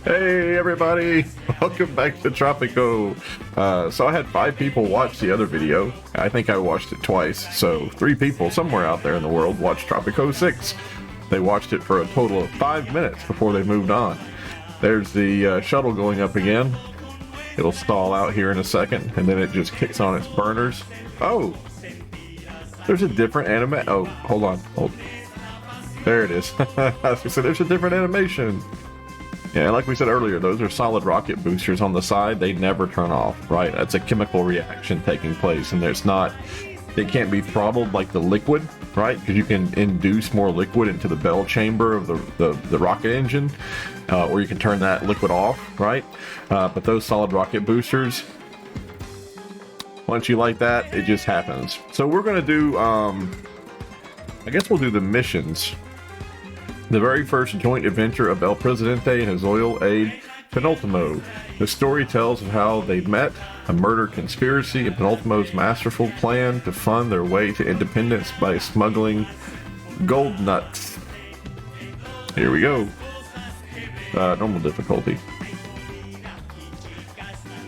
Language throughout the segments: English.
Hey everybody, welcome back to Tropico. So I had 5 people watch the other video. I think I watched it twice, so 3 people somewhere out there in the world watched Tropico 6. They watched it for a total of 5 minutes before they moved on. There's the shuttle going up again. It'll stall out here in a second, and then it just kicks on its burners. Oh, there's a different anime. Oh, hold on. There it is. So there's a different animation. Yeah, like we said earlier, those are solid rocket boosters on the side. They never turn off, right? That's a chemical reaction taking place, and it can't be throttled like the liquid, right? Because you can induce more liquid into the bell chamber of the rocket engine, or you can turn that liquid off, right? But those solid rocket boosters, once you like that, it just happens. So we're going to do, I guess we'll do the missions. The very first joint adventure of El Presidente and his loyal aide, Penultimo. The story tells of how they met, a murder conspiracy, and Penultimo's masterful plan to fund their way to independence by smuggling gold nuts. Here we go. Normal difficulty.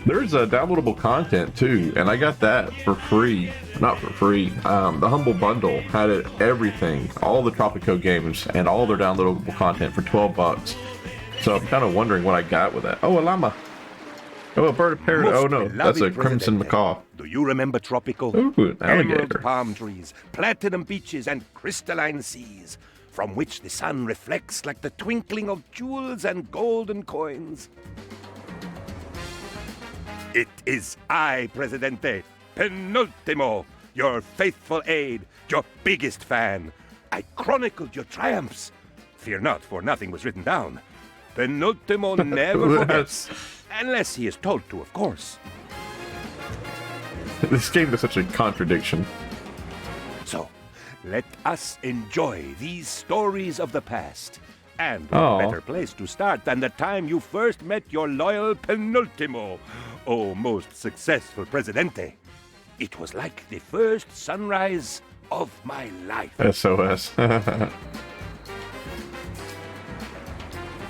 There's downloadable content too, and I got that for free. Not for free. The Humble Bundle had everything, all the Tropico games, and all their downloadable content for $12. So I'm kind of wondering what I got with that. Oh, a llama. Oh, a bird of paradise. Oh no, that's a crimson macaw. Do you remember Tropico? Ooh, an alligator. Emerald palm trees, platinum beaches, and crystalline seas, from which the sun reflects like the twinkling of jewels and golden coins. It is I, Presidente, Penultimo, your faithful aide, your biggest fan. I chronicled your triumphs. Fear not, for nothing was written down. Penultimo never forgets, unless he is told to, of course. This game is such a contradiction. So, let us enjoy these stories of the past. And what better place to start than the time you first met your loyal Penultimo, oh most successful Presidente. It was like the first sunrise of my life. SOS.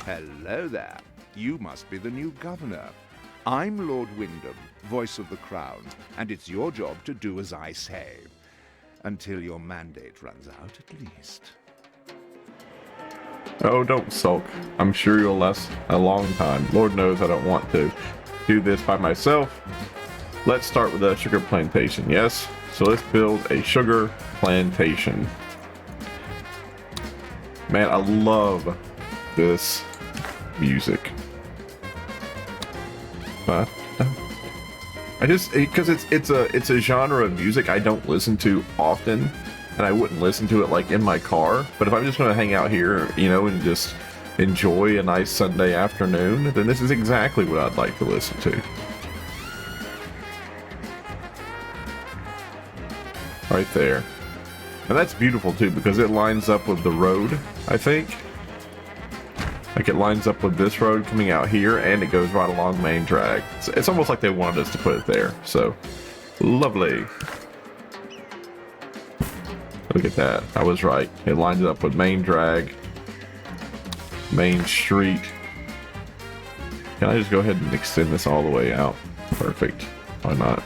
Hello there. You must be the new governor. I'm Lord Wyndham, voice of the crown, and it's your job to do as I say. Until your mandate runs out, at least. Oh, don't sulk. I'm sure you'll last a long time. Lord knows I don't want to do this by myself. Let's start with a sugar plantation, yes? So let's build a sugar plantation. Man, I love this music. Because it's a genre of music I don't listen to often. And I wouldn't listen to it like in my car, but if I'm just going to hang out here, and just enjoy a nice Sunday afternoon, then this is exactly what I'd like to listen to. Right there. And that's beautiful too, because it lines up with the road, I think. Like it lines up with this road coming out here, and it goes right along Main Drag. It's almost like they wanted us to put it there, so lovely. Look at that. I was right. It lines up with Main Drag, Main Street. Can I just go ahead and extend this all the way out? Perfect. Why not?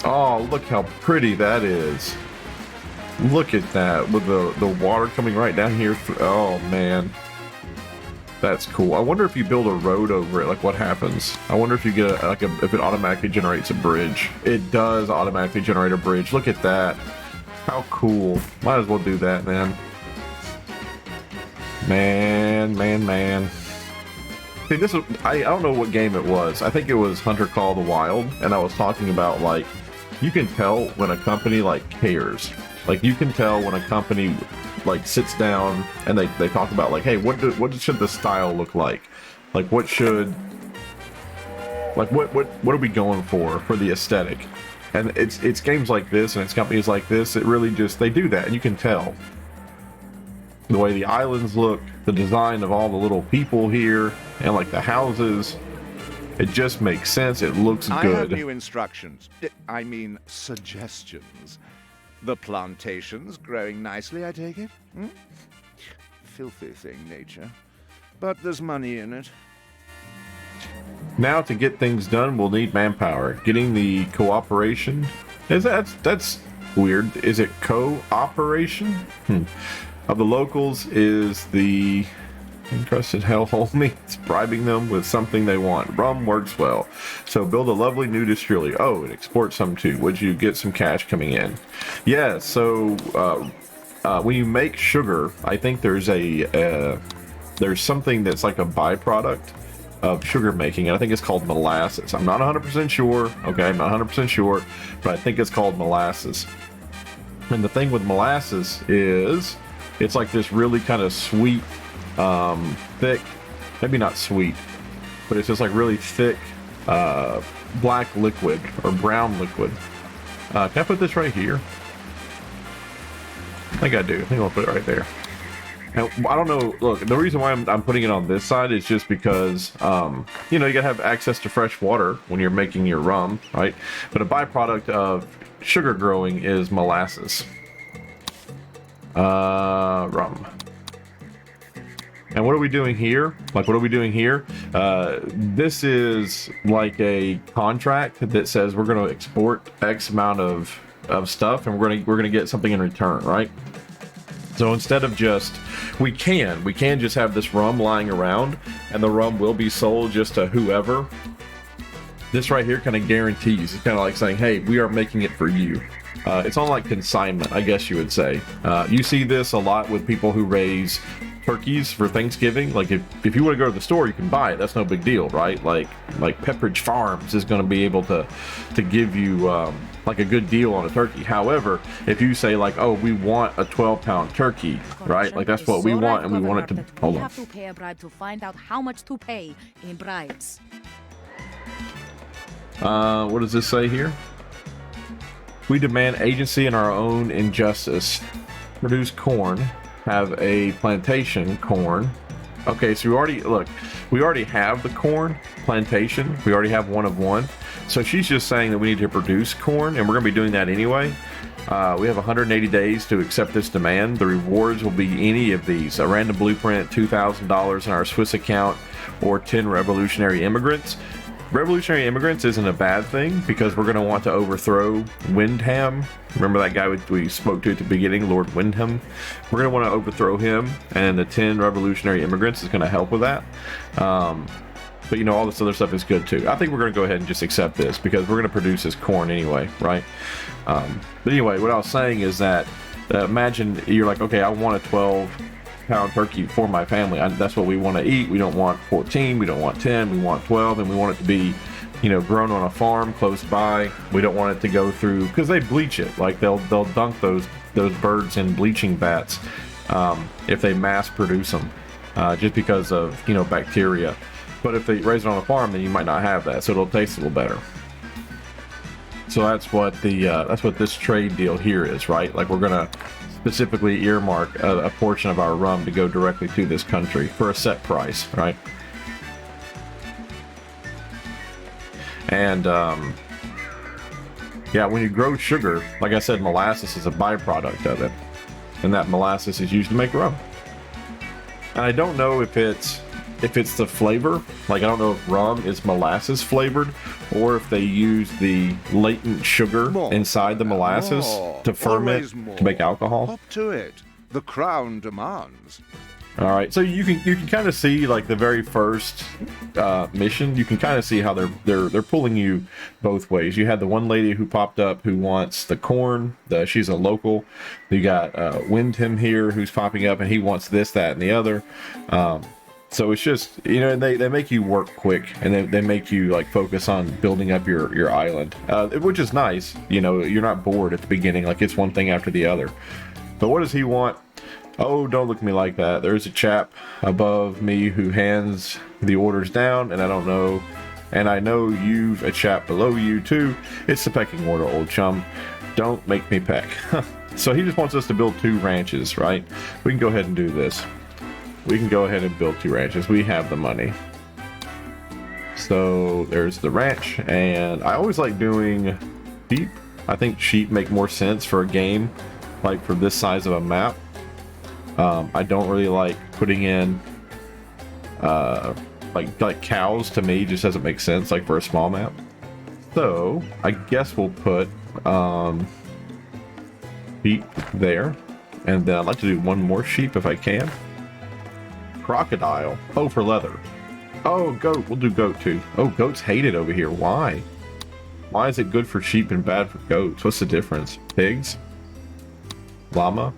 Oh, look how pretty that is. Look at that with the water coming right down here. Oh, man. That's cool. I wonder if you build a road over it, like what happens. I wonder if you get if it automatically generates a bridge. It does automatically generate a bridge. Look at that. How cool. Might as well do that, man. Man. See, this is, I don't know what game it was. I think it was Hunter Call of the Wild, and I was talking about, like, you can tell when a company, like, cares. Like, you can tell when a company like sits down and they talk about like, hey, what should the style look like? Like what are we going for the aesthetic? And it's games like this and it's companies like this, it really just, they do that, and you can tell. The way the islands look, the design of all the little people here, and like the houses, it just makes sense. It looks good. I have new instructions. I mean, suggestions. The plantation's growing nicely, I take it? filthy thing, nature. But there's money in it. Now to get things done, we'll need manpower. Getting the cooperation. That's weird. Is it cooperation? Of the locals is the encrusted hellhole means bribing them with something they want. Rum works well. So build a lovely new distillery. Oh, and export some too. Would you get some cash coming in? Yeah, so when you make sugar, I think there's there's something that's like a byproduct of sugar making, and I think it's called molasses. I'm not 100% sure. Okay, I'm not 100% sure, but I think it's called molasses. And the thing with molasses is it's like this really kind of sweet, thick, maybe not sweet, but it's just like really thick black liquid or brown liquid. Can I put this right here? I think I do. I think I'll put it right there. Now, I don't know. Look, the reason why I'm putting it on this side is just because, you know, you gotta have access to fresh water when you're making your rum, right? But a byproduct of sugar growing is molasses. Rum. And what are we doing here? Like, what are we doing here? This is like a contract that says we're going to export X amount of stuff, and we're gonna get something in return, right? So instead of just, we can just have this rum lying around, and the rum will be sold just to whoever. This right here kind of guarantees. It's kind of like saying, hey, we are making it for you. It's on like consignment, I guess you would say. You see this a lot with people who raise turkeys for Thanksgiving. Like if you want to go to the store, you can buy it. That's no big deal, right? Like Pepperidge Farms is going to be able to give you like a good deal on a turkey. However, if you say like, oh, we want a 12-pound turkey, right? Like that's what we want, and we want it to. Hold on. We have to pay a bribe to find out how much to pay in bribes. What does this say here? We demand agency in our own injustice. Produce corn. Have a plantation corn. Okay, so we already have the corn plantation. We already have one of one. So she's just saying that we need to produce corn, and we're going to be doing that anyway. We have 180 days to accept this demand. The rewards will be any of these: a random blueprint, $2,000 in our Swiss account, or 10 revolutionary immigrants. Revolutionary immigrants isn't a bad thing, because we're going to want to overthrow Windham. Remember that guy we spoke to at the beginning, Lord Windham? We're going to want to overthrow him, and the 10 revolutionary immigrants is going to help with that. But you know, all this other stuff is good too. I think we're going to go ahead and just accept this, because we're going to produce this corn anyway, right? But anyway, what I was saying is that imagine you're like, okay, I want a 12-pound turkey for my family. That's what we want to eat. We don't want 14, we don't want 10, we want 12, and we want it to be, you know, grown on a farm close by. We don't want it to go through, because they bleach it. Like they'll dunk those birds in bleaching vats if they mass produce them, just because of, you know, bacteria. But if they raise it on a farm, then you might not have that, so it'll taste a little better. So that's what this trade deal here is, right? Like we're gonna specifically earmark a portion of our rum to go directly to this country for a set price, right? And yeah, when you grow sugar, like I said, molasses is a byproduct of it, and that molasses is used to make rum. And I don't know if it's the flavor. Like I don't know if rum is molasses flavored, or if they use the latent sugar inside the molasses to ferment to make alcohol. Up to it. The crown demands. All right, so you can kind of see, like, the very first mission. You can kind of see how they're pulling you both ways. You had the one lady who popped up who wants the corn. She's a local. You got Windham here who's popping up, and he wants this, that, and the other. So it's just, you know, they make you work quick, and they make you like focus on building up your island, which is nice. You know, you're not bored at the beginning, like it's one thing after the other. But what does he want? Oh, don't look at me like that. There's a chap above me who hands the orders down, and I don't know, and I know you've a chap below you too. It's the pecking order, old chum. Don't make me peck. So he just wants us to build 2 ranches, right? We can go ahead and do this. We can go ahead and build 2 ranches. We have the money. So there's the ranch, and I always like doing sheep. I think sheep make more sense for a game, like for this size of a map. I don't really like putting in like cows. To me just doesn't make sense, like for a small map. So I guess we'll put sheep there, and then I'd like to do one more sheep if I can. Crocodile. Oh, for leather. Oh, goat. We'll do goat too. Oh, goats hate it over here. Why? Why is it good for sheep and bad for goats? What's the difference? Pigs? Llama?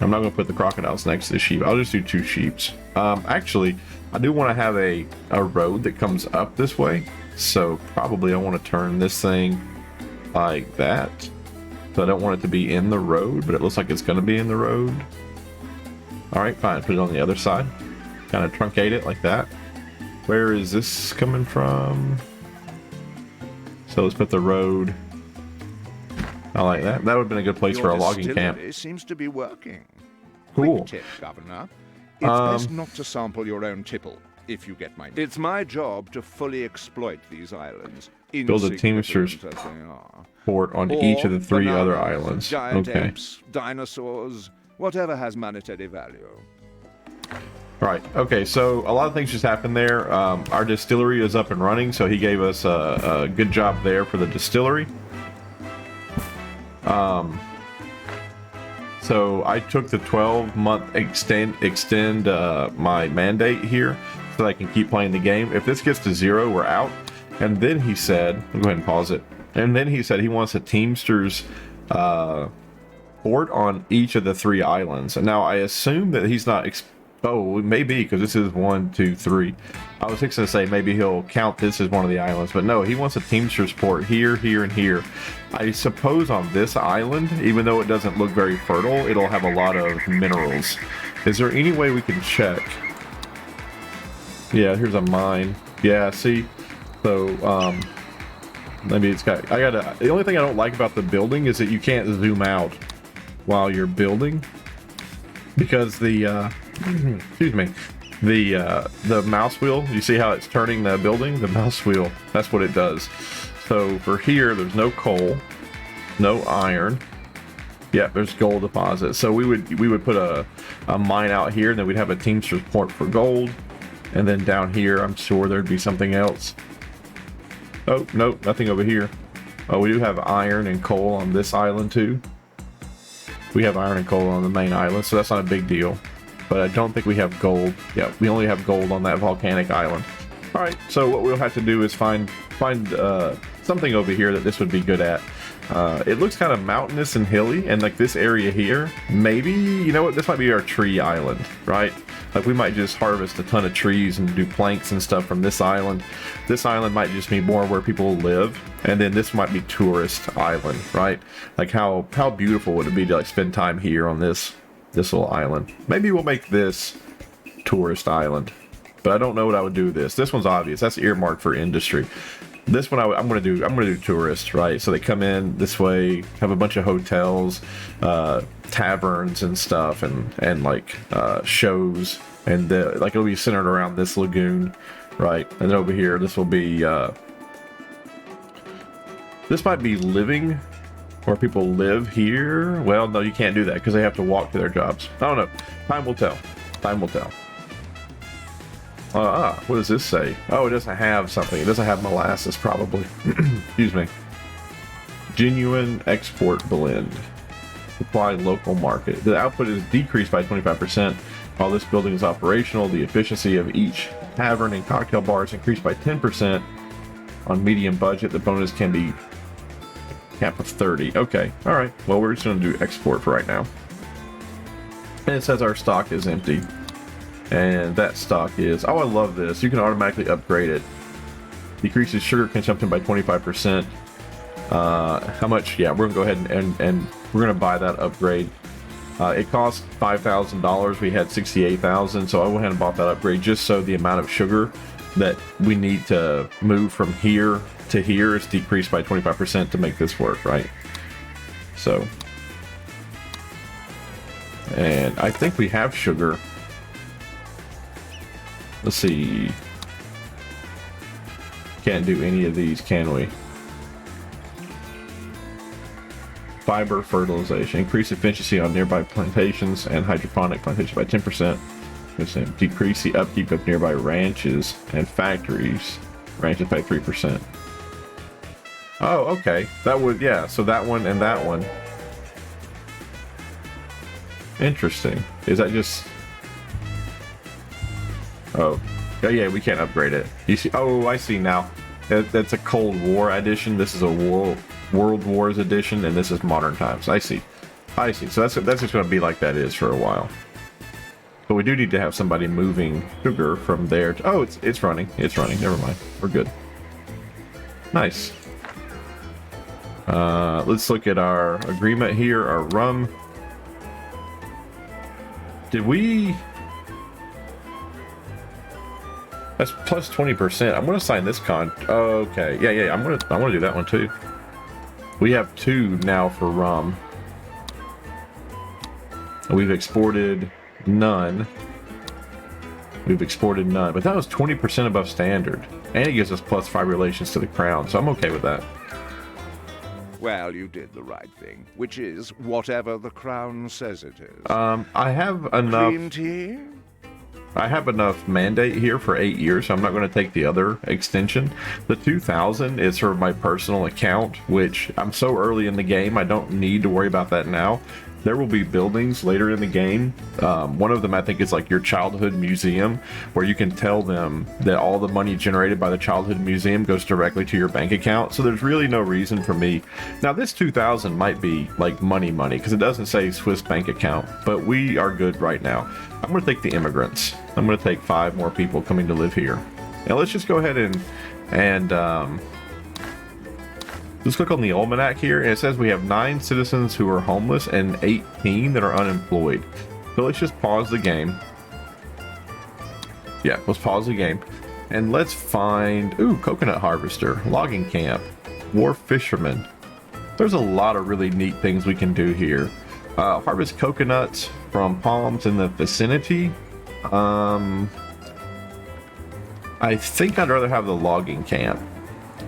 I'm not going to put the crocodiles next to the sheep. I'll just do 2 sheeps. Actually, I do want to have a road that comes up this way. So probably I want to turn this thing like that. So I don't want it to be in the road, but it looks like it's going to be in the road. Alright, fine. Put it on the other side. Kind of truncate it like that. Where is this coming from? So let's put the road. I like that. That would have been a good place for a logging camp. Seems to be working. Cool. Quick tip, Governor. It's best not to sample your own tipple, if you get my... It's my job to fully exploit these islands. Build a Teamsters port on each of the 3 other islands. Giant apes, dinosaurs, whatever has monetary value. Right. Okay, so a lot of things just happened there. Our distillery is up and running, so he gave us a good job there for the distillery. So I took the 12-month extend my mandate here so that I can keep playing the game. If this gets to 0, we're out. And then he said, I'll go ahead and pause it. And then he said he wants a Teamsters port on each of the 3 islands. And now I assume that he's not. Oh, maybe, because this is 1, 2, 3. I was fixing to say maybe he'll count this as one of the islands, but no, he wants a Teamsters port here, here, and here. I suppose on this island, even though it doesn't look very fertile, it'll have a lot of minerals. Is there any way we can check? Yeah, here's a mine. Yeah, see? So, maybe it's got... the only thing I don't like about the building is that you can't zoom out while you're building. Because the, excuse me, the mouse wheel, you see how it's turning the building? The mouse wheel, that's what it does. So for here, there's no coal, no iron. Yeah, there's gold deposits. So we would put a mine out here, and then we'd have a Teamsters port for gold. And then down here, I'm sure there'd be something else. Oh, nope, nothing over here. Oh, we do have iron and coal on this island too. We have iron and coal on the main island, so that's not a big deal. But I don't think we have gold. Yeah, we only have gold on that volcanic island. All right, so what we'll have to do is find something over here that this would be good at. It looks kind of mountainous and hilly, and like this area here, maybe, you know what, this might be our tree island, right? Like we might just harvest a ton of trees and do planks and stuff from this island. This island might just be more where people live, and then this might be tourist island, right? Like how beautiful would it be to like spend time here on this little island? Maybe we'll make this tourist island, but I don't know what I would do with this. This one's obvious. That's earmarked for industry. This one I'm gonna do tourists, right? So they come in this way, have a bunch of hotels, taverns and stuff, and like shows, and like it'll be centered around this lagoon, right? And then over here, this will be this might be living, where people live here. Well, no, you can't do that because they have to walk to their jobs. I don't know. Time will tell. Time will tell. What does this say? Oh, it doesn't have something. It doesn't have molasses, probably. Excuse me. Genuine export blend. Supply local market. The output is decreased by 25%. While this building is operational, the efficiency of each tavern and cocktail bar is increased by 10%. On medium budget, the bonus can be cap of 30. Okay, all right. Well, we're just going to do export for right now. And it says our stock is empty. And that stock is, oh, I love this. You can automatically upgrade it. Decreases sugar consumption by 25%. How much? Yeah, we're gonna go ahead and we're gonna buy that upgrade. It cost $5,000. We had 68,000, so I went ahead and bought that upgrade just so the amount of sugar that we need to move from here to here is decreased by 25% to make this work, right? So, and I think we have sugar. Let's see. Can't do any of these, can we? fiber fertilization. Increase efficiency on nearby plantations and hydroponic plantations by 10%. Decrease the upkeep of nearby ranches and factories. Ranches by 3%. Oh, okay. That would, yeah. So that one and that one. Interesting. Is that just... Oh. Oh, yeah, we can't upgrade it. You see? Oh, I see now. That's a Cold War edition. This is a World Wars edition, and this is modern times. I see. I see. So that's just going to be like that is for a while. But we do need to have somebody moving sugar from there to... Oh, it's running. It's running. Never mind. We're good. Nice. Let's look at our agreement here. Our rum. Did we... That's plus 20%. I'm gonna sign this con. Okay, yeah. I want to do that one too. We have 2 now for rum. We've exported none. We've exported none, but that was 20% above standard, and it gives us plus 5 relations to the crown. So I'm okay with that. Well, you did the right thing, which is whatever the crown says it is. I have enough. Cream tea? I have enough mandate here for 8 years, so I'm not going to take the other extension. The 2000 is for my personal account, which I'm so early in the game, I don't need to worry about that now. There will be buildings later in the game. One of them, I think, is like your childhood museum, where you can tell them that all the money generated by the childhood museum goes directly to your bank account. So there's really no reason for me. Now, this 2000 might be like money, because it doesn't say Swiss bank account, but we are good right now. I'm going to take the immigrants. I'm going to take 5 more people coming to live here. Now, let's just go ahead and let's click on the almanac here, and it says we have 9 citizens who are homeless and 18 that are unemployed. So let's just pause the game. Yeah, let's pause the game. And let's find... Ooh, coconut harvester, logging camp, wharf fisherman. There's a lot of really neat things we can do here. Harvest coconuts from palms in the vicinity. I think I'd rather have the logging camp.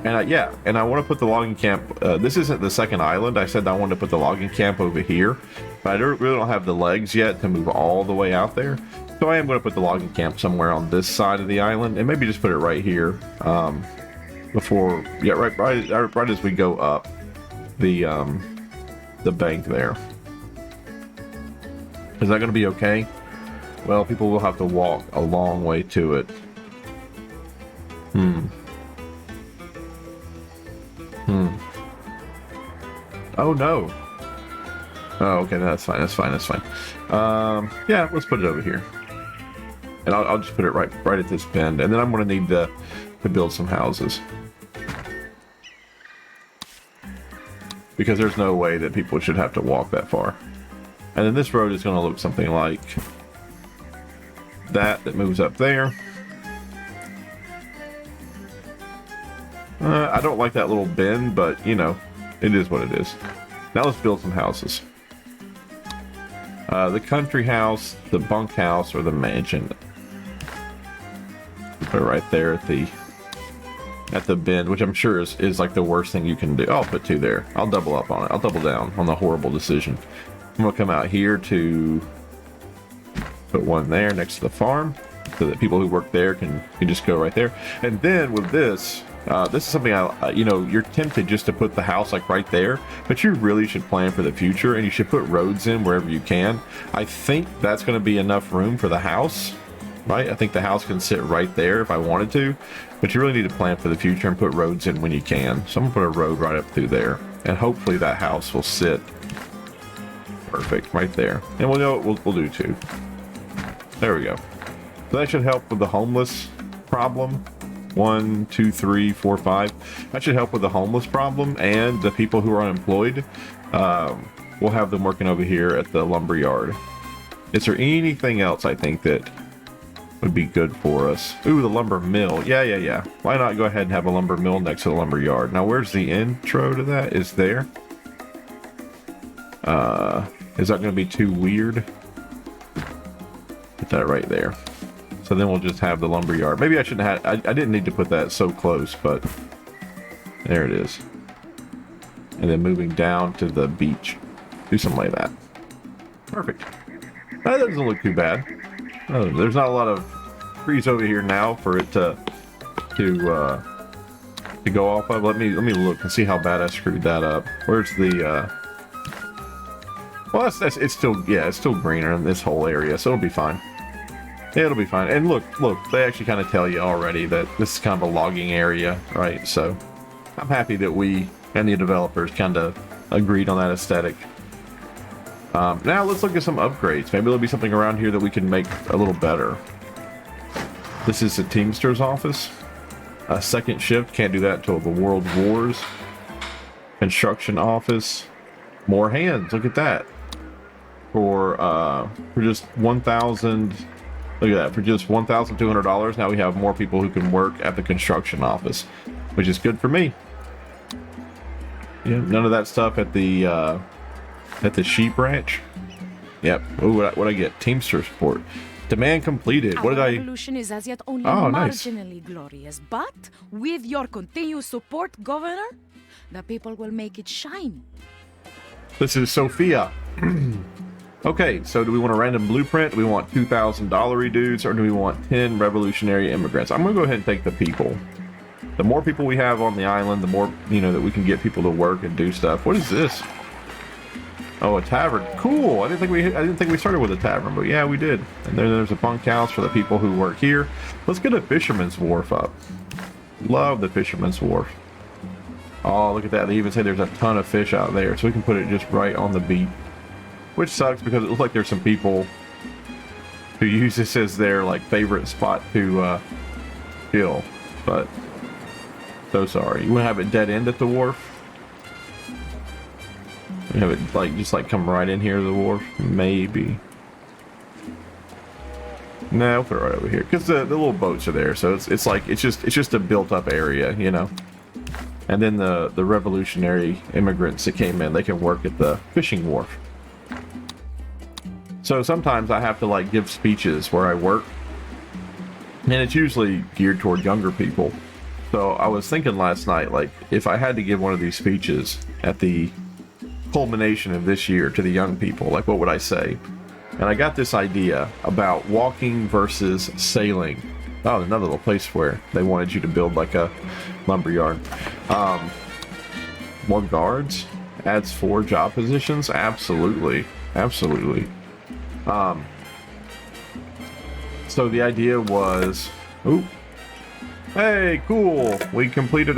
And I want to put the logging camp, this isn't the second island. I said I wanted to put the logging camp over here, but I really don't have the legs yet to move all the way out there. So I am going to put the logging camp somewhere on this side of the island, and maybe just put it right here, before, yeah, right as we go up the bank there. Is that going to be okay? Well, people will have to walk a long way to it. Oh no. Oh, okay, that's fine. Yeah, let's put it over here. And I'll just put it right at this bend, and then I'm going to need to build some houses. Because there's no way that people should have to walk that far. And then this road is going to look something like that moves up there. I don't like that little bend, but, you know, it is what it is. Now let's build some houses. The country house, the bunkhouse, or the mansion. Put it right there at the bend, which I'm sure is like the worst thing you can do. I'll put 2 there. I'll double up on it. I'll double down on the horrible decision. I'm going to come out here to put 1 there next to the farm, so that people who work there can just go right there. And then with this... this is something you know, you're tempted just to put the house like right there, but you really should plan for the future, and you should put roads in wherever you can. I think that's going to be enough room for the house, right? I think the house can sit right there if I wanted to, but you really need to plan for the future and put roads in when you can. So I'm going to put a road right up through there, and hopefully that house will sit perfect right there. And we'll know what we'll do too. There we go. So that should help with the homeless problem. 1, 2, 3, 4, 5. That should help with the homeless problem, and the people who are unemployed. We'll have them working over here at the lumber yard. Is there anything else I think that would be good for us? Ooh, the lumber mill. Yeah. Why not go ahead and have a lumber mill next to the lumber yard? Now, where's the intro to that? Is there? Is that going to be too weird? Put that right there. So then we'll just have the lumber yard. Maybe I shouldn't have... I didn't need to put that so close, but... There it is. and then moving down to the beach. Do something like that. Perfect. That doesn't look too bad. There's not a lot of trees over here now for it to go off of. Let me look and see how bad I screwed that up. Where's the well, it's still greener in this whole area, so it'll be fine. It'll be fine. And look, they actually kind of tell you already that this is kind of a logging area, right? So I'm happy that we and the developers kind of agreed on that aesthetic. Now let's look at some upgrades. Maybe there'll be something around here that we can make a little better. This is the Teamster's office. A second shift, can't do that until the World Wars. Construction office. More hands, look at that. For just 1,000, look at that, for just $1,200, now we have more people who can work at the construction office, which is good for me. Yeah, none of that stuff at the sheep ranch. Yep. Ooh, what I get? Teamster support. Demand completed. What did Our I? revolution is as yet only Nice. marginally glorious, but with your continued support, Governor, the people will make it shine. This is Sophia. Okay, so do we want a random blueprint? Do we want $2,000 dudes, or do we want 10 revolutionary immigrants? I'm gonna go ahead and take the people. The more people we have on the island, the more, that we can get people to work and do stuff. What is this? Oh, a tavern. Cool. I didn't think we started with a tavern, but yeah, we did. And there's a bunkhouse for the people who work here. Let's get a fisherman's wharf up. Love the fisherman's wharf. Oh, look at that. They even say there's a ton of fish out there, so we can put it just right on the beach. Which sucks because it looks like there's some people who use this as their favorite spot to kill. But so sorry. You want to have it dead end at the wharf? You have it just come right in here to the wharf? Maybe. No, we'll put it right over here because the little boats are there, so it's just a built up area, And then the revolutionary immigrants that came in, they can work at the fishing wharf. So sometimes I have to give speeches where I work, and it's usually geared toward younger people. So I was thinking last night, if I had to give one of these speeches at the culmination of this year to the young people, what would I say? And I got this idea about walking versus sailing. Oh, another little place where they wanted you to build a lumberyard. More guards adds 4 job positions. Absolutely. So the idea was, hey, cool. We completed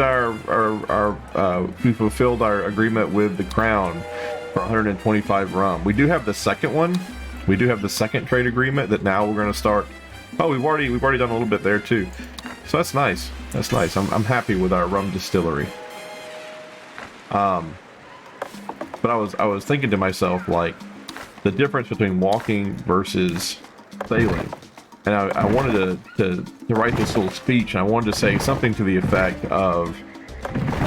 we fulfilled our agreement with the Crown for 125 rum. We do have the second one. We do have the second trade agreement that now we're going to start. Oh, we've already done a little bit there too. So that's nice. That's nice. I'm happy with our rum distillery. But I was thinking to myself, the difference between walking versus sailing. And I wanted to write this little speech, and I wanted to say something to the effect of,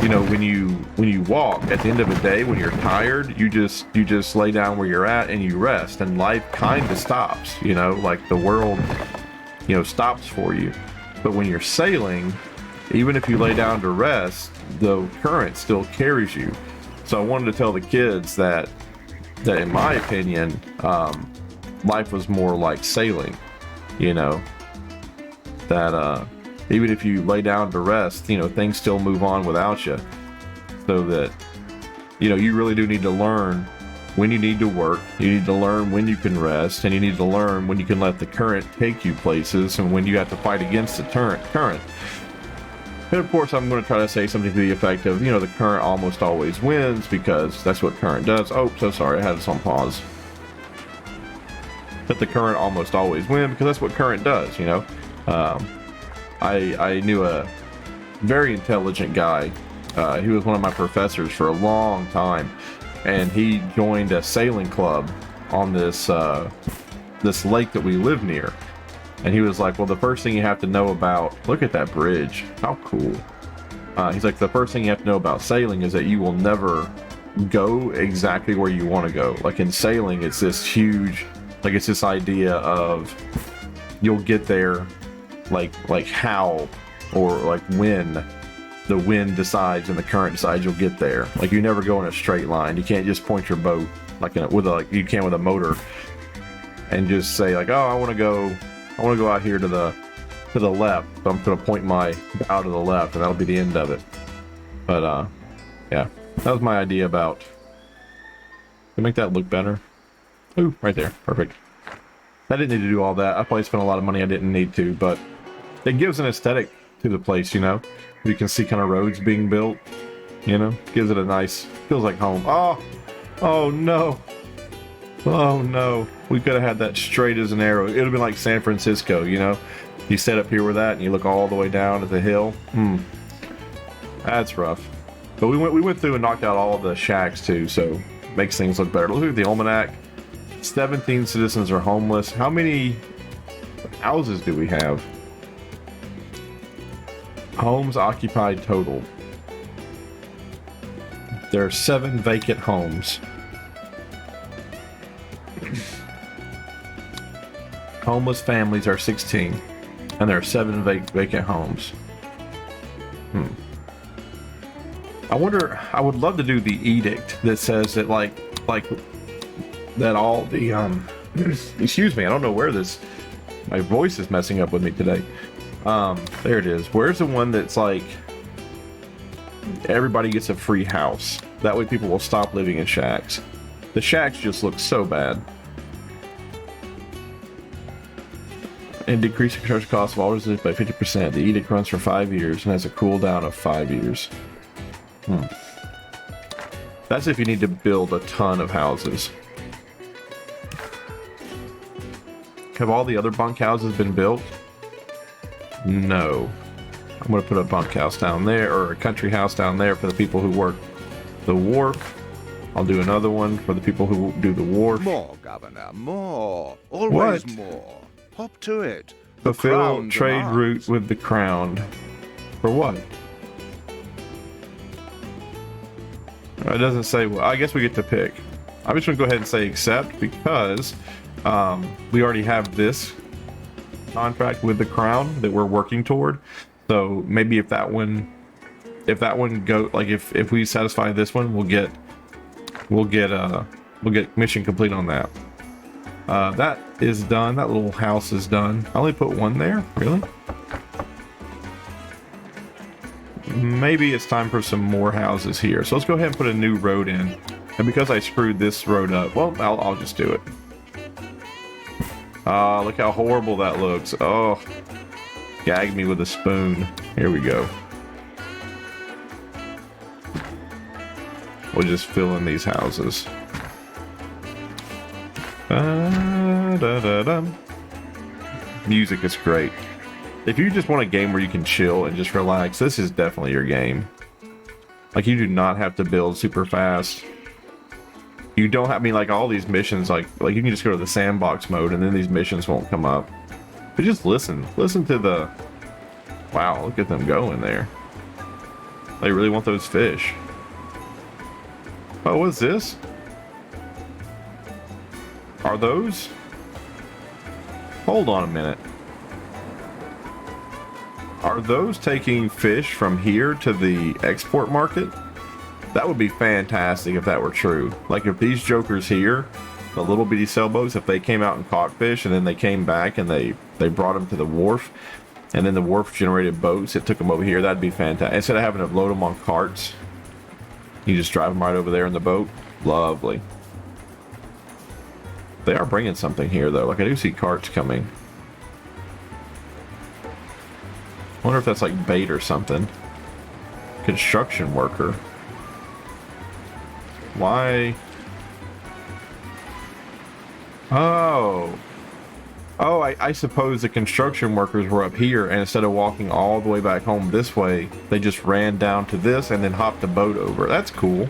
when you walk, at the end of the day, when you're tired, you just lay down where you're at and you rest, and life kind of stops, the world, stops for you. But when you're sailing, even if you lay down to rest, the current still carries you. So I wanted to tell the kids that in my opinion, life was more like sailing, that even if you lay down to rest, things still move on without you. So that, you really do need to learn when you need to work, you need to learn when you can rest, and you need to learn when you can let the current take you places and when you have to fight against the current. And of course, I'm going to try to say something to the effect of, the current almost always wins because that's what current does. Oh, so sorry, I had this on pause. That the current almost always win because that's what current does, I knew a very intelligent guy. He was one of my professors for a long time, and he joined a sailing club on this lake that we live near. And he was like, well, the first thing you have to know about, look at that bridge, how cool. He's like, the first thing you have to know about sailing is that you will never go exactly where you want to go. In sailing, it's this huge, it's this idea of you'll get there like how or when, the wind decides and the current decides you'll get there. Like you never go in a straight line. You can't just point your boat like like you can with a motor and just say like, oh, I want to go out here to the left. So I'm going to point my bow to the left, and that'll be the end of it. But yeah, that was my idea about. To make that look better. Ooh, right there, perfect. I didn't need to do all that. I probably spent a lot of money I didn't need to, but it gives an aesthetic to the place, you know. You can see kind of roads being built, you know. Gives it a nice, feels like home. Oh no. Oh no. We could have had that straight as an arrow. It would have been like San Francisco, you know. You set up here with that and you look all the way down at the hill. That's rough. But we went through and knocked out all of the shacks too, so makes things look better. Look at the almanac. 17 citizens are homeless. How many houses do we have? Homes occupied total. There are 7 vacant homes. Homeless families are 16, and there are 7 vacant homes. I wonder. I would love to do the edict that says that like that all the excuse me. I don't know where this. My voice is messing up with me today. There it is. Where's the one that's like everybody gets a free house? That way people will stop living in shacks. The shacks just look so bad. And decrease the construction cost of all residents by 50%. The edict runs for 5 years and has a cooldown of 5 years. That's if you need to build a ton of houses. Have all the other bunkhouses been built? No. I'm going to put a bunkhouse down there, or a country house down there for the people who work the wharf. I'll do another one for the people who do the wharf. More, Governor, more. Always What? more. Hop to it. The Fulfill crown trade demands. route with the crown. For what? It doesn't say. Well, I guess we get to pick. I'm just going to go ahead and say accept because we already have this contract with the crown that we're working toward. So maybe if that one go like if we satisfy this one, we'll get mission complete on that. That is done. That little house is done. I only put one there. Really? Maybe it's time for some more houses here. So let's go ahead and put a new road in. And because I screwed this road up, well, I'll just do it. Look how horrible that looks. Oh, gag me with a spoon. Here we go. We'll just fill in these houses. Music is great. If you just want a game where you can chill and just relax, this is definitely your game. Like, you do not have to build super fast. You don't have, I mean, like, all these missions, like you can just go to the sandbox mode and then these missions won't come up. But just listen to the, wow, look at them going there. They really want those fish. Oh, what's this? Are those? Hold on a minute. Are those taking fish from here to the export market? That would be fantastic if that were true. Like if these jokers here, the little bitty sailboats, if they came out and caught fish and then they came back and they brought them to the wharf and then the wharf generated boats, it took them over here, that'd be fantastic. Instead of having to load them on carts, you just drive them right over there in the boat. Lovely. They are bringing something here though. Like I do see carts coming. I wonder if that's like bait or something. Construction worker. Why? Oh. Oh, I suppose the construction workers were up here, and instead of walking all the way back home this way, they just ran down to this and then hopped the boat over. That's cool.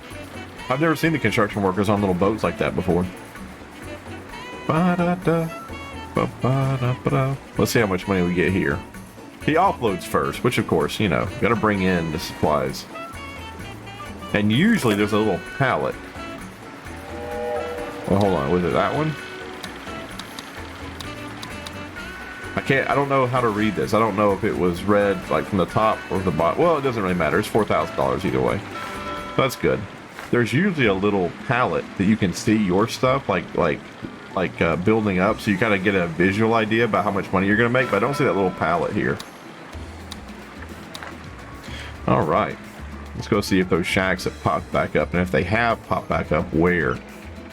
I've never seen the construction workers on little boats like that before. Ba-da-da, ba-ba-da-ba-da. Let's see how much money we get here. He offloads first, which of course, you know, gotta bring in the supplies. And usually there's a little pallet. Well, hold on, was it that one? I don't know how to read this. I don't know if it was read like from the top or the bottom. Well, it doesn't really matter. It's $4,000 either way. That's good. There's usually a little palette that you can see your stuff like building up, so you kind of get a visual idea about how much money you're going to make, but I don't see that little palette here. All right. Let's go see if those shacks have popped back up, and if they have popped back up, where?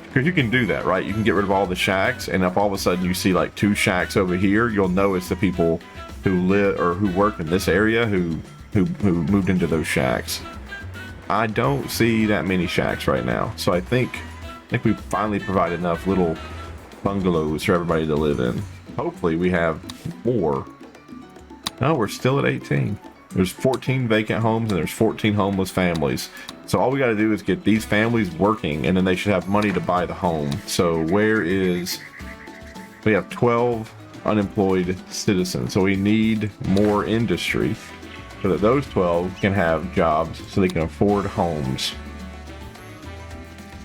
Because you can do that, right? You can get rid of all the shacks, and if all of a sudden you see like 2 shacks over here, you'll know it's the people who live or who work in this area who moved into those shacks. I don't see that many shacks right now, so I think we finally provide enough little bungalows for everybody to live in. Hopefully we have more. No, we're still at 18. There's 14 vacant homes and there's 14 homeless families. So all we got to do is get these families working, and then they should have money to buy the home. So we have 12 unemployed citizens. So we need more industry so that those 12 can have jobs so they can afford homes.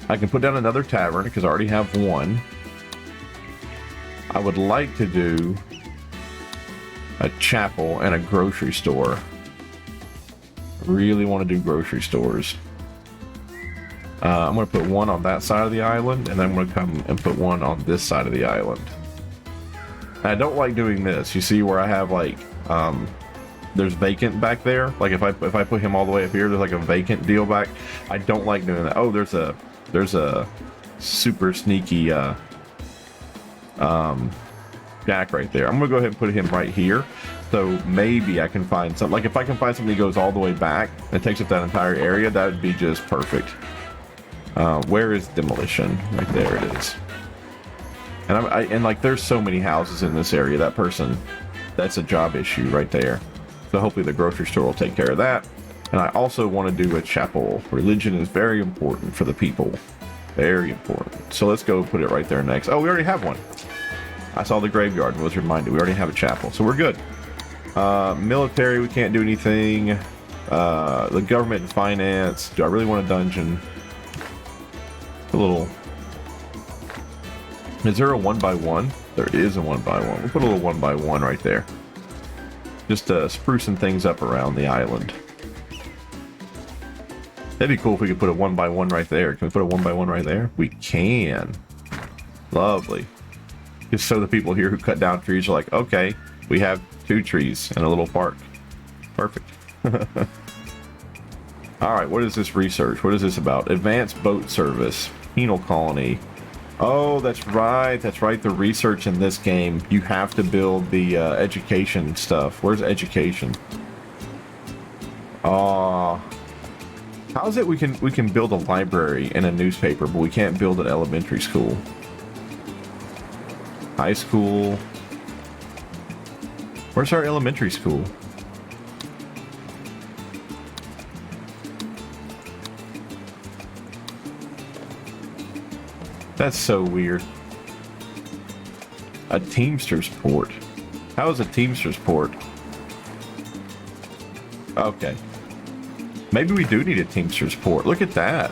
I can put down another tavern because I already have one. I would like to do a chapel and a grocery store. Really want to do grocery stores. I'm going to put one on that side of the island, and then I'm going to come and put one on this side of the island. And I don't like doing this. You see where I have like there's vacant back there. Like if I put him all the way up here, there's like a vacant deal back. I don't like doing that. Oh, there's a super sneaky jack right there. I'm gonna go ahead and put him right here. So maybe I can find something. Like if I can find something that goes all the way back and takes up that entire area, that would be just perfect. Where is demolition? Right there it is. And like there's so many houses in this area. That's a job issue right there. So hopefully the grocery store will take care of that. And I also want to do a chapel. Religion is very important for the people. Very important. So let's go put it right there next. Oh, we already have one. I saw the graveyard and was reminded we already have a chapel. So we're good. Military, we can't do anything. The government and finance. Do I really want a dungeon? A little. Is there a 1x1? There is a 1x1. We'll put a little 1x1 right there. Just sprucing things up around the island. That'd be cool if we could put a 1x1 right there. Can we put a 1x1 right there? We can. Lovely. Just so the people here who cut down trees are like, okay, we have 2 trees and a little park. Perfect. Alright, what is this research? What is this about? Advanced boat service. Penal colony. Oh, that's right. That's right. The research in this game, you have to build the education stuff. Where's education? How is it we can build a library and a newspaper, but we can't build an elementary school? High school. Where's our elementary school? That's so weird. A Teamster's port. How is a Teamster's port? Okay. Maybe we do need a Teamster's port. Look at that.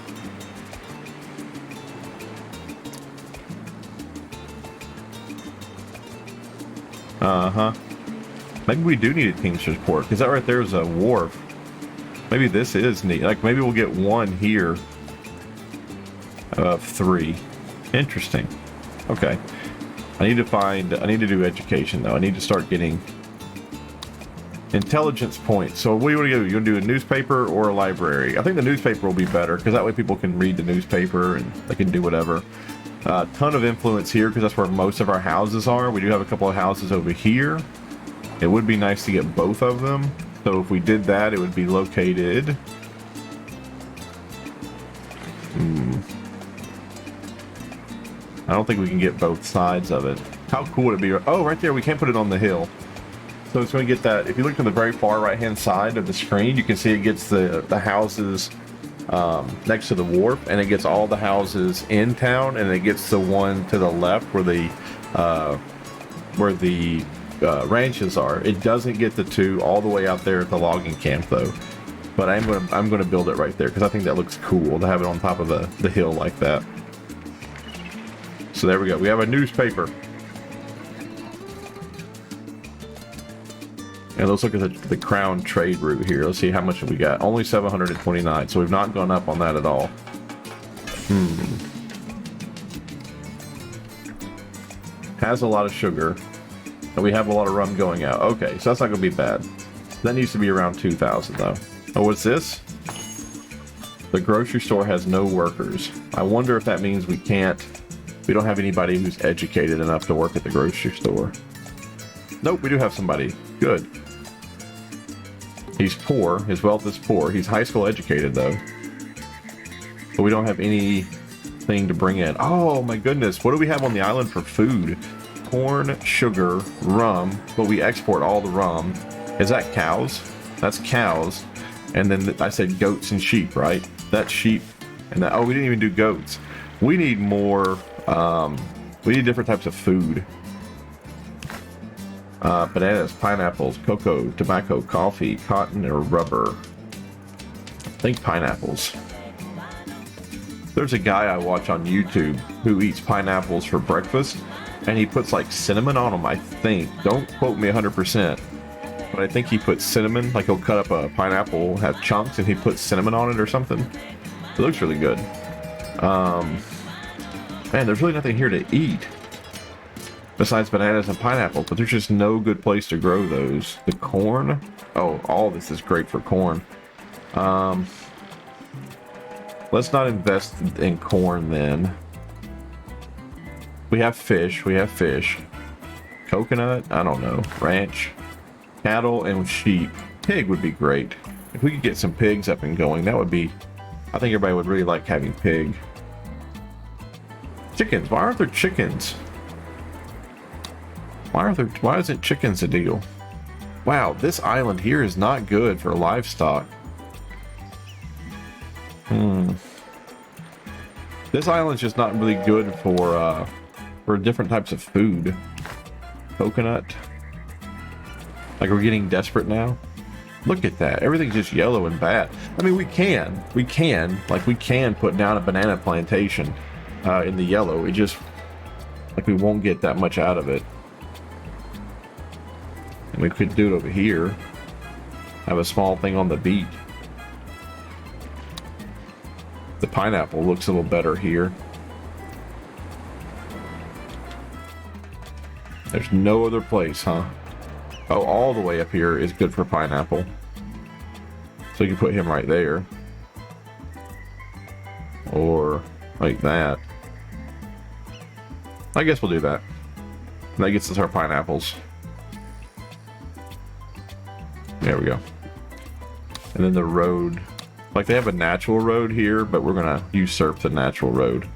Uh-huh. Maybe we do need a Teamster's port, because that right there is a wharf. Maybe this is neat. Like, maybe we'll get one here of 3. Interesting. Okay. I need to do education, though. I need to start getting intelligence points. So what do you want to do? You want to do a newspaper or a library? I think the newspaper will be better, because that way people can read the newspaper and they can do whatever. Ton of influence here, because that's where most of our houses are. We do have a couple of houses over here. It would be nice to get both of them. So if we did that, it would be located... I don't think we can get both sides of it. How cool would it be? Oh, right there, we can't put it on the hill. So it's going to get that. If you look to the very far right-hand side of the screen, you can see it gets the houses next to the wharf, and it gets all the houses in town, and it gets the one to the left where the ranches are. It doesn't get the 2 all the way out there at the logging camp, though. But I'm going to build it right there, because I think that looks cool to have it on top of the hill like that. So there we go. We have a newspaper. And let's look at the crown trade route here. Let's see how much we got. Only 729, so we've not gone up on that at all. Has a lot of sugar. And we have a lot of rum going out. Okay, so that's not going to be bad. That needs to be around 2,000 though. Oh, what's this? The grocery store has no workers. I wonder if that means we don't have anybody who's educated enough to work at the grocery store. Nope, we do have somebody. Good. He's poor. His wealth is poor. He's high school educated though. But we don't have anything to bring in. Oh my goodness. What do we have on the island for food? Corn, sugar, rum. But we export all the rum. Is that cows? That's cows. And then I said goats and sheep, right? That's sheep. And that, oh, we didn't even do goats. We need more, we need different types of food. Bananas, pineapples, cocoa, tobacco, coffee, cotton, or rubber. I think pineapples. There's a guy I watch on YouTube who eats pineapples for breakfast, and he puts like cinnamon on them, I think. Don't quote me 100%. But I think he puts cinnamon, like he'll cut up a pineapple, have chunks, and he puts cinnamon on it or something. It looks really good. Man, there's really nothing here to eat besides bananas and pineapples, but there's just no good place to grow those. The corn, oh, all this is great for corn. Let's not invest in corn then. We have fish, Coconut, I don't know, ranch. Cattle and sheep. Pig would be great. If we could get some pigs up and going, that would be... I think everybody would really like having pig. Chickens. Why aren't there chickens? Why isn't chickens a deal? Wow, this island here is not good for livestock. This island's just not really good for different types of food. Coconut. Like, we're getting desperate now. Look at that. Everything's just yellow and bad. I mean, we can put down a banana plantation in the yellow. It just, like, we won't get that much out of it. And we could do it over here. Have a small thing on the beach. The pineapple looks a little better here. There's no other place, huh? Oh, all the way up here is good for pineapple. So you can put him right there. Or like that. I guess we'll do that. That gets us our pineapples. There we go. And then the road. Like, they have a natural road here, but we're gonna usurp the natural road.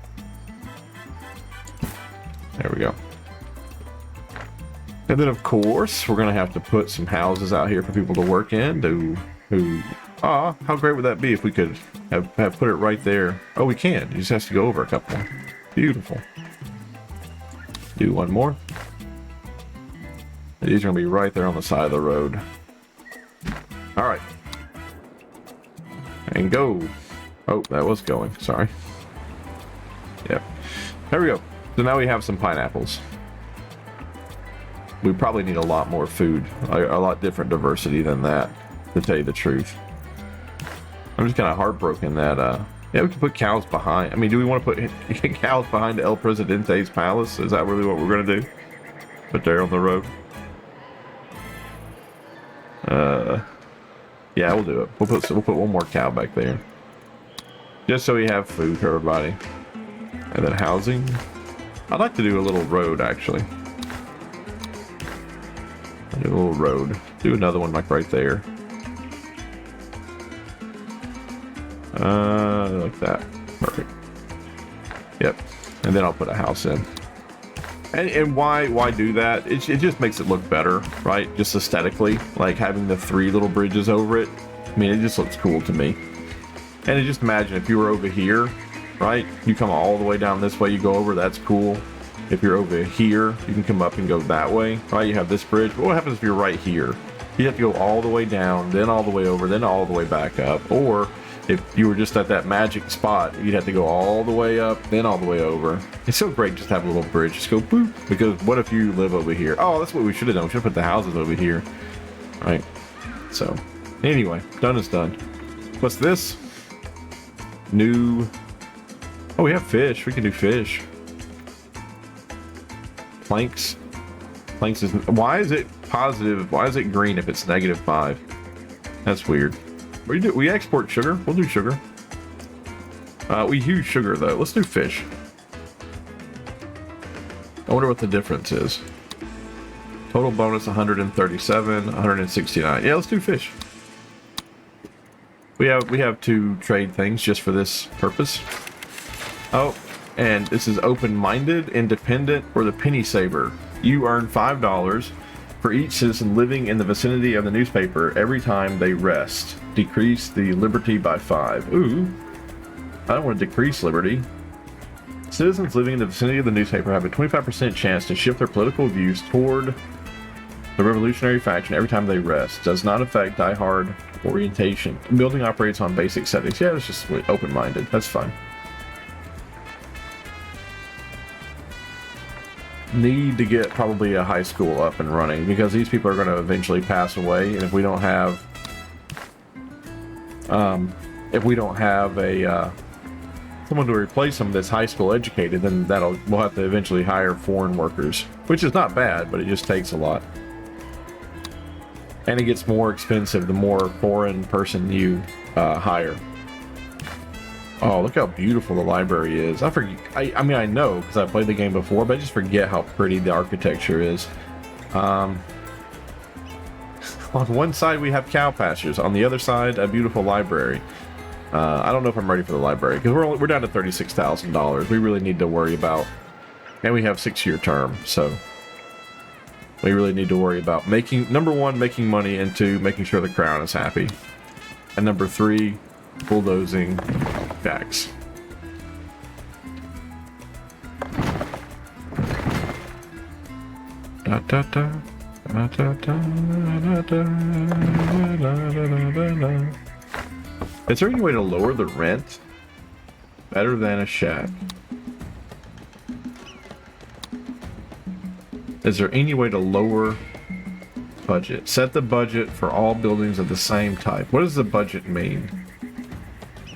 There we go. And then, of course, we're gonna have to put some houses out here for people to work in. How great would that be if we could have put it right there? Oh, we can. It just has to go over a couple more. Beautiful. Do one more. These are gonna be right there on the side of the road. All right. And go. Oh, that was going. Sorry. Yep. There we go. So now we have some pineapples. We probably need a lot more food. A lot different diversity than that, to tell you the truth. I'm just kind of heartbroken that, yeah, we can put cows behind. I mean, do we want to put cows behind El Presidente's palace? Is that really what we're going to do? Put there on the road? Yeah, we'll do it. We'll put one more cow back there. Just so we have food for everybody. And then housing. I'd like to do a little road, actually. Do a little road. Do another one like right there. Like that. Perfect. Yep. And then I'll put a house in. And why do that? It just makes it look better, right? Just aesthetically, like having the 3 little bridges over it. I mean, it just looks cool to me. And just imagine if you were over here, right? You come all the way down this way, you go over, that's cool. If you're over here, you can come up and go that way, right? You have this bridge. But what happens if you're right here? You have to go all the way down, then all the way over, then all the way back up. Or if you were just at that magic spot, you'd have to go all the way up, then all the way over. It's so great just to have a little bridge. Just go boop. Because what if you live over here? Oh, that's what we should have done. We should have put the houses over here. right? So, anyway, done is done. What's this? New. Oh, we have fish. We can do fish. Planks. Planks is. Why is it positive? Why is it green if it's -5? That's weird. We export sugar. We'll do sugar. We use sugar though. Let's do fish. I wonder what the difference is. Total bonus 137, 169. Yeah, let's do fish. We have 2 trade things just for this purpose. Oh, and this is open-minded, independent, or the penny saver. You earn $5 for each citizen living in the vicinity of the newspaper every time they rest. Decrease the liberty by 5. Ooh, I don't want to decrease liberty. Citizens living in the vicinity of the newspaper have a 25% chance to shift their political views toward the revolutionary faction every time they rest. Does not affect die-hard orientation. The building operates on basic settings. Yeah, it's just open-minded. That's fine. Need to get probably a high school up and running because these people are going to eventually pass away, and if we don't have a someone to replace them that's high school educated, then we'll have to eventually hire foreign workers, which is not bad, but it just takes a lot. And it gets more expensive the more foreign person you hire. Oh, look how beautiful the library is. I mean, I know because I played the game before, but I just forget how pretty the architecture is. On one side we have cow pastures, on the other side a beautiful library. I don't know if I'm ready for the library because we're down to $36,000. We really need to worry about, and we have 6-year term, so we really need to worry about number 1, making money, and 2, making sure the crown is happy, and number 3, bulldozing shacks. Da, da, da, da, da, da, da, da, da. Is there any way to lower the rent? Better than a shack. Is there any way to lower budget? Set the budget for all buildings of the same type. What does the budget mean?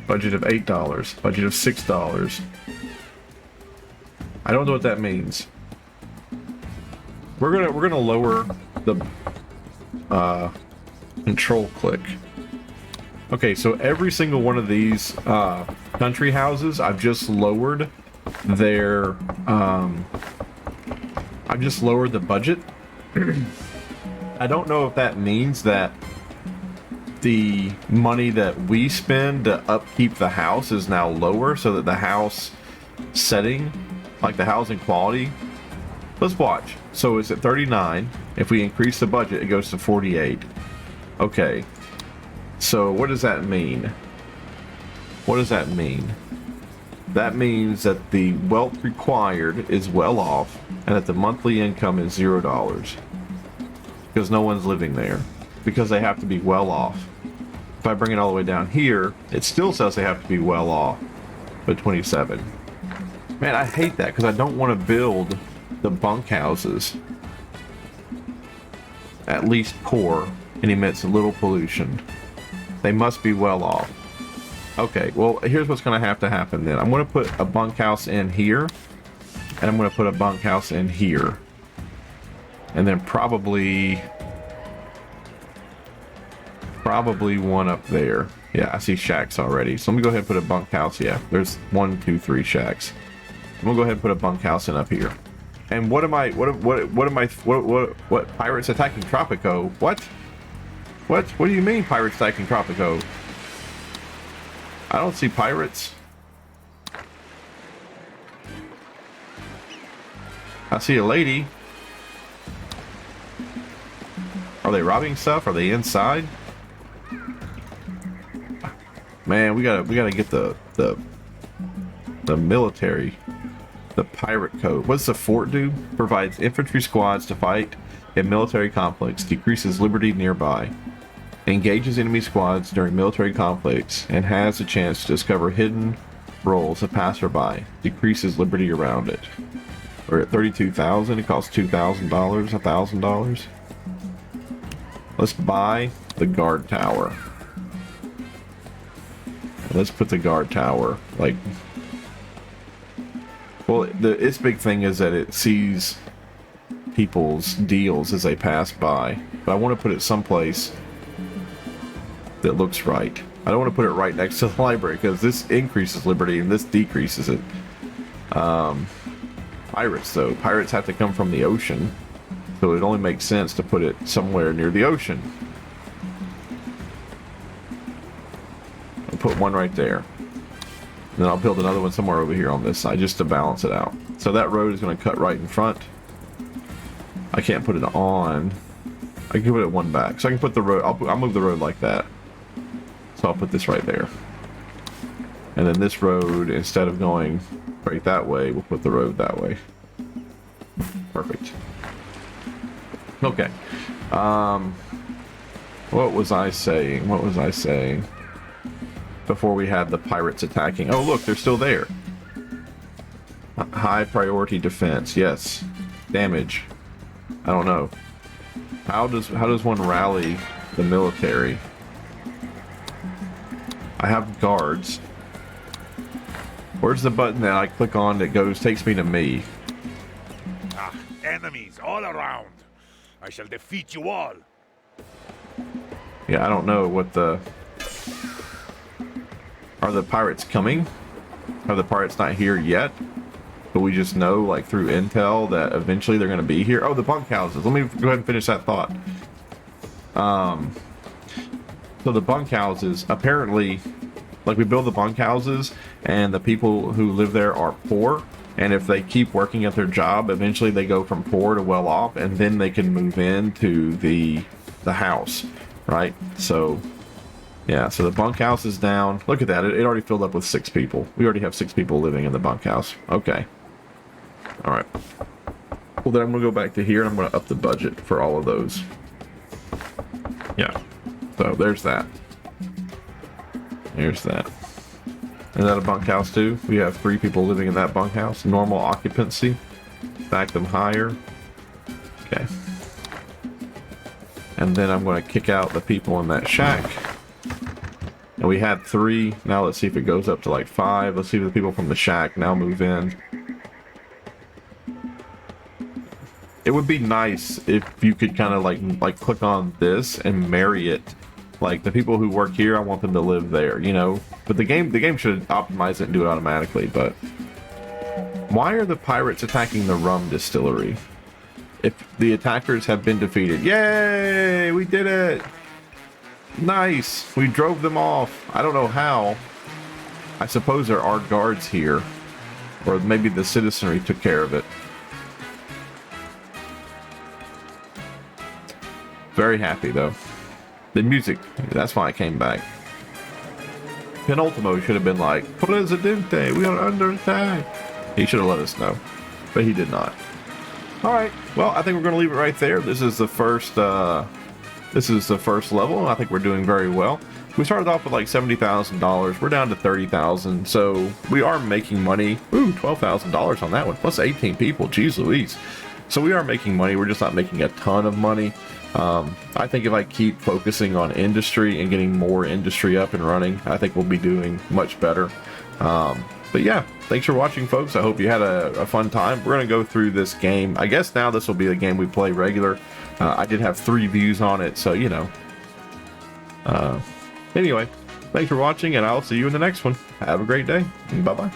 Budget of $8. Budget of $6. I don't know what that means. We're gonna lower the control click. Okay, so every single one of these country houses, I've just lowered their I've just lowered the budget. I don't know if that means that the money that we spend to upkeep the house is now lower, so that the house setting, like the housing quality. Let's watch. So it's at 39. If we increase the budget, it goes to 48. Okay. So what does that mean? What does that mean? That means that the wealth required is well off, and that the monthly income is $0. Because no one's living there. Because they have to be well off. If I bring it all the way down here, it still says they have to be well off. But 27. Man, I hate that because I don't want to build the bunkhouses. At least poor and emits little pollution. They must be well off. Okay, well, here's what's going to have to happen then. I'm going to put a bunkhouse in here. And I'm going to put a bunkhouse in here. And then probably one up there. Yeah, I see shacks already. So let me go ahead and put a bunkhouse. Yeah, there's 1, 2, 3 shacks. I'm gonna go ahead and put a bunkhouse in up here. And what pirates attacking Tropico? What do you mean pirates attacking Tropico? I don't see pirates. I see a lady. Are they robbing stuff? Are they inside? Man, we gotta get the military, the pirate code. What's the fort do? Provides infantry squads to fight in military conflicts, decreases liberty nearby, engages enemy squads during military conflicts, and has a chance to discover hidden roles of passerby, decreases liberty around it. We're at 32,000. It costs $2,000, $1,000. Let's buy the guard tower. Let's put the guard tower, like... Well, its big thing is that it sees people's deals as they pass by. But I want to put it someplace that looks right. I don't want to put it right next to the library, because this increases liberty and this decreases it. Pirates, though. Pirates have to come from the ocean. So it only makes sense to put it somewhere near the ocean. I'll put one right there. Then I'll build another one somewhere over here on this side, just to balance it out. So that road is going to cut right in front. I can't put it on. I can put it one back. So I can put the road, I'll move the road like that. So I'll put this right there. And then this road, instead of going right that way, we'll put the road that way. Perfect. Okay. What was I saying? What was I saying? Before we had the pirates attacking. Oh, look, they're still there. High priority defense. Yes. Damage. I don't know. How does one rally the military? I have guards. Where's the button that I click on that takes me to me? Ah, enemies all around. I shall defeat you all. Yeah, I don't know what the... Are the pirates coming? Are the pirates not here yet? But we just know, like, through intel that eventually they're going to be here. Oh, the bunkhouses. Let me go ahead and finish that thought. So the bunkhouses, apparently, like, we build the bunkhouses, and the people who live there are poor. And if they keep working at their job, eventually they go from poor to well off, and then they can move into the house, right? So... yeah, so the bunkhouse is down. Look at that. It already filled up with 6 people. We already have 6 people living in the bunkhouse. Okay. Alright. Well, then I'm going to go back to here and I'm going to up the budget for all of those. Yeah. So, there's that. There's that. Is that a bunkhouse too? We have 3 people living in that bunkhouse. Normal occupancy. Stack them higher. Okay. And then I'm going to kick out the people in that shack. And we had 3. Now let's see if it goes up to like 5. Let's see if the people from the shack now move in. It would be nice if you could kind of like click on this and marry it. Like the people who work here, I want them to live there, you know. But the game should optimize it and do it automatically. But why are the pirates attacking the rum distillery? If the attackers have been defeated, yay! We did it. Nice! We drove them off. I don't know how. I suppose there are guards here. Or maybe the citizenry took care of it. Very happy, though. The music, that's why I came back. Penultimo should have been like, Presidente, we are under attack. He should have let us know. But he did not. Alright, well, I think we're going to leave it right there. This is the first... This is the first level, and I think we're doing very well. We started off with like $70,000. We're down to $30,000, so we are making money. Ooh, $12,000 on that one, plus 18 people. Jeez Louise. So we are making money. We're just not making a ton of money. I think if I keep focusing on industry and getting more industry up and running, I think we'll be doing much better. But yeah, thanks for watching, folks. I hope you had a fun time. We're going to go through this game. I guess now this will be the game we play regular. I did have 3 views on it, so, you know. Anyway, thanks for watching, and I'll see you in the next one. Have a great day. Bye-bye.